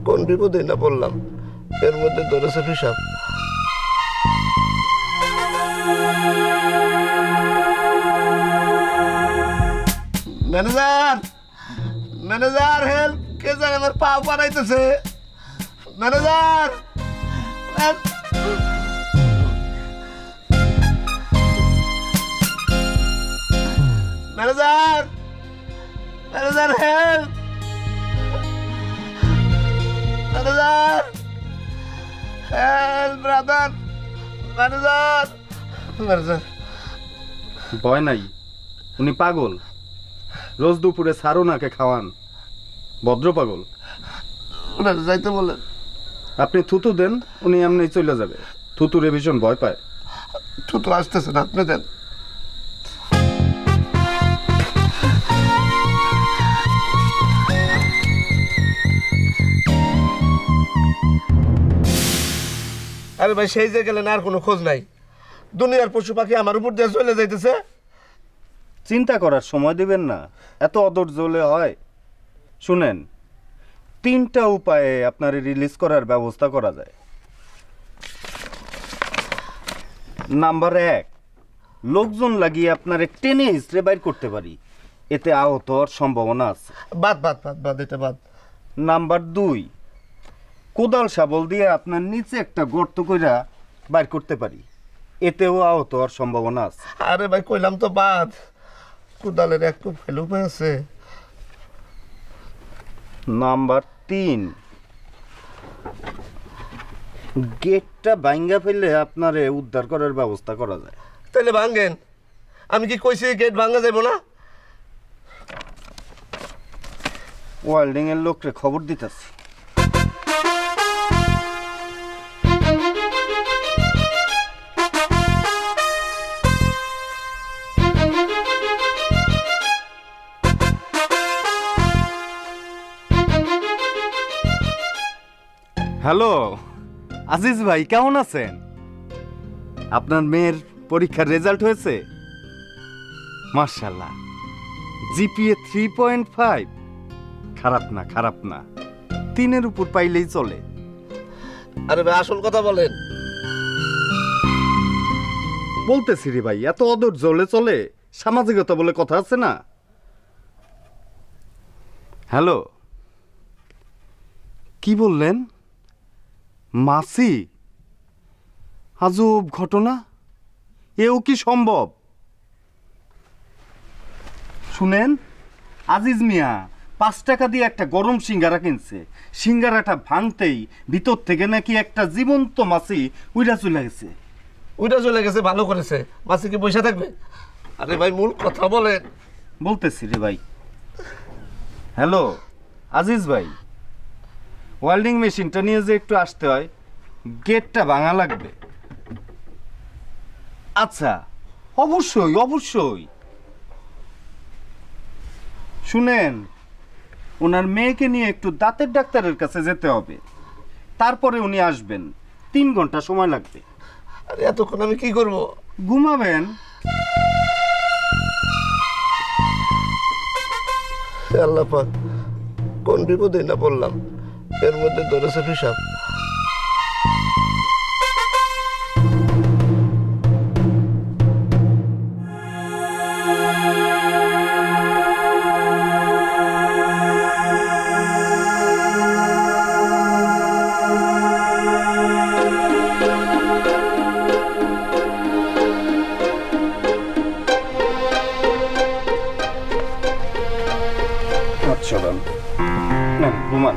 কোন বিপদে না পড়লাম, এর মধ্যে ধরেছে পিসাব। ম্যানেজার, ম্যানেজার হেল্প, কে জানে আমার পা বানাইতেছে। Manager, manager, manager help, manager help, brother, manager. Manager ভয় নাই, উনি পাগল। রোজ দুপুরে সারোনাকে খাওয়ান, ভদ্র পাগল। যাইতে বলেন। আপনি থুতু দেন, উনি এমনি চলে যাবে। থুতুরে ভীষণ ভয় পায়। থুতু আসতেছে না, আপনি দেন। আরে ভাই, সেই যে গেলেন আর কোনো খোঁজ নাই। দুনিয়ার পশু পাখি আমার উপর দিয়ে চলে যাইতেছে। চিন্তা করার সময় দিবেন না, এত অধৈর্য হলে হয়। শুনেন, 3টা উপায়ে আপনার রিলিজ করার ব্যবস্থা করা যায়। নাম্বার 1, লোকজন লাগিয়ে আপনার টেনে হিস্ট্রে বাইর করতে পারি, এতে আহত হওয়ার সম্ভাবনা আছে। বাদ বাদ বাদ বাদ, এটা বাদ। নাম্বার 2, কোদাল শাবল দিয়ে আপনার নিচে একটা গর্ত কইরা বাইর করতে পারি, এতেও আহত হওয়ার সম্ভাবনা আছে। আরে ভাই, কইলাম তো বাদ। কোদালের এক খুব ফেলে উপায় আছে। নাম্বার 3, গেটটা ভাঙ্গা ফেললে আপনারে উদ্ধার করার ব্যবস্থা করা যায়। তাহলে ভাঙ্গেন। আমি কি কইছি গেট ভাঙ্গা যাবো না? ওয়েল্ডিং এর লোকরে খবর দিতেছি। হ্যালো আজিজ ভাই, কেমন আছেন? আপনার মেয়ের পরীক্ষার রেজাল্ট হয়েছে? মাশাআল্লাহ, জিপিএ 3.5। খারাপ না, খারাপ না, 3-এর উপর পাইলেই চলে। আরে ভাই, আসল কথা বলেন। বলতেছি রে ভাই, এত অধৈর্য হলে চলে? সামাজিকতা বলে কথা আছে না। হ্যালো, কি বললেন? মাসি? আজব ঘটনা, এও কি সম্ভব? শুনেন, আজিজ মিয়া 5 টাকা দিয়ে একটা গরম সিঙ্গারা কিনছে। সিঙ্গারাটা ভাঙতেই ভিতর থেকে নাকি একটা জীবন্ত মাছি উইরা চলে গেছে। ওইটা চলে গেছে, ভালো করেছে। মাসি কি পয়সা থাকবে? আরে ভাই, মূল কথা বলেন। বলতেছি রে ভাই। হ্যালো আজিজ ভাই, ওয়েল্ডিং মেশিনটা নিয়ে যে একটু আসতে হয়, গেটটা ভাঙা লাগবে। আচ্ছা, অবশ্যই অবশ্যই। শুনেন, ওনার মেয়েকে নিয়ে একটু দাঁতের ডাক্তারের কাছে যেতে হবে, তারপরে উনি আসবেন। 3 ঘন্টা সময় লাগবে। আরে এতক্ষণ আমি কি করব? ঘুমাবেন। আল্লাহ পাক, কোন বিপদে না পড়লাম, এর মধ্যে ধরেছে পিসাব। আচ্ছা, ঘুমান।